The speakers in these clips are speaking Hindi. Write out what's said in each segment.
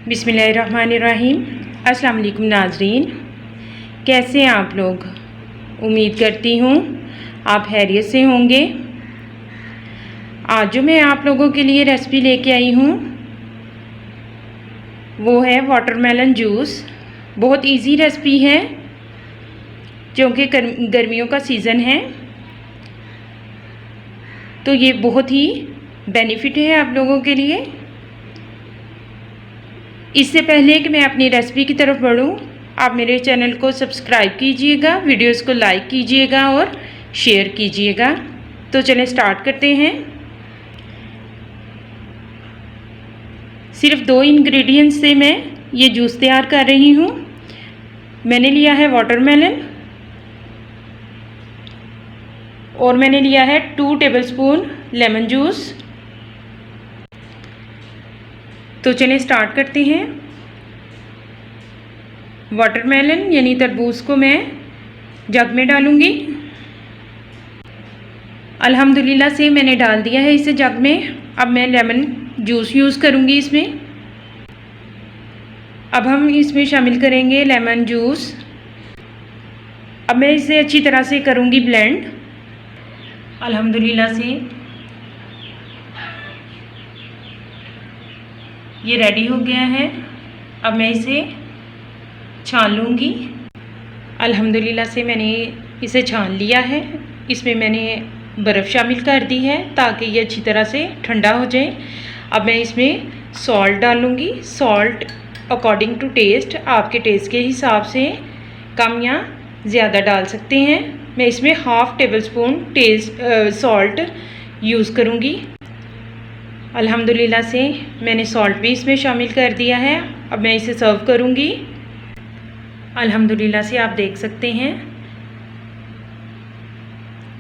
बिस्मिल्लाहिर्रहमानिर्रहीम। अस्सलाम वालेकुम नाज़रीन, कैसे हैं आप लोग? उम्मीद करती हूँ आप खैरियत से होंगे। आज जो मैं आप लोगों के लिए रेसिपी लेके आई हूँ वो है वाटरमेलन जूस। बहुत इजी रेसिपी है क्योंकि गर्मियों का सीज़न है, तो ये बहुत ही बेनिफिट है आप लोगों के लिए। इससे पहले कि मैं अपनी रेसिपी की तरफ बढ़ूँ, आप मेरे चैनल को सब्सक्राइब कीजिएगा, वीडियोस को लाइक कीजिएगा और शेयर कीजिएगा। तो चलें स्टार्ट करते हैं। सिर्फ 2 इंग्रेडिएंट्स से मैं ये जूस तैयार कर रही हूँ। मैंने लिया है वाटरमेलन और मैंने लिया है 2 टेबलस्पून लेमन जूस। तो चलिए स्टार्ट करते हैं। वाटरमेलन यानी तरबूज को मैं जग में डालूंगी। अल्हम्दुलिल्लाह से मैंने डाल दिया है इसे जग में। अब मैं लेमन जूस यूज़ करूंगी इसमें। अब हम इसमें शामिल करेंगे लेमन जूस। अब मैं इसे अच्छी तरह से करूंगी ब्लेंड। अल्हम्दुलिल्लाह से ये रेडी हो गया है। अब मैं इसे छान लूँगी। अल्हम्दुलिल्लाह से मैंने इसे छान लिया है। इसमें मैंने बर्फ़ शामिल कर दी है ताकि ये अच्छी तरह से ठंडा हो जाए। अब मैं इसमें सॉल्ट डालूँगी। सॉल्ट अकॉर्डिंग टू टेस्ट, आपके टेस्ट के हिसाब से कम या ज़्यादा डाल सकते हैं। मैं इसमें half table spoon salt use करूँगी। अल्हम्दुलिल्लाह से मैंने सॉल्ट भी इसमें शामिल कर दिया है। अब मैं इसे सर्व करूँगी। अल्हम्दुलिल्लाह से आप देख सकते हैं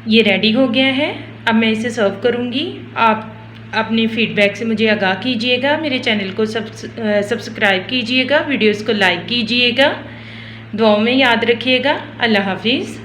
ये रेडी हो गया है। अब मैं इसे सर्व करूँगी। आप अपने फीडबैक से मुझे आगाह कीजिएगा। मेरे चैनल को सब्सक्राइब कीजिएगा, वीडियोस को लाइक कीजिएगा। दुआओं में याद रखिएगा। अल्लाह हाफिज़।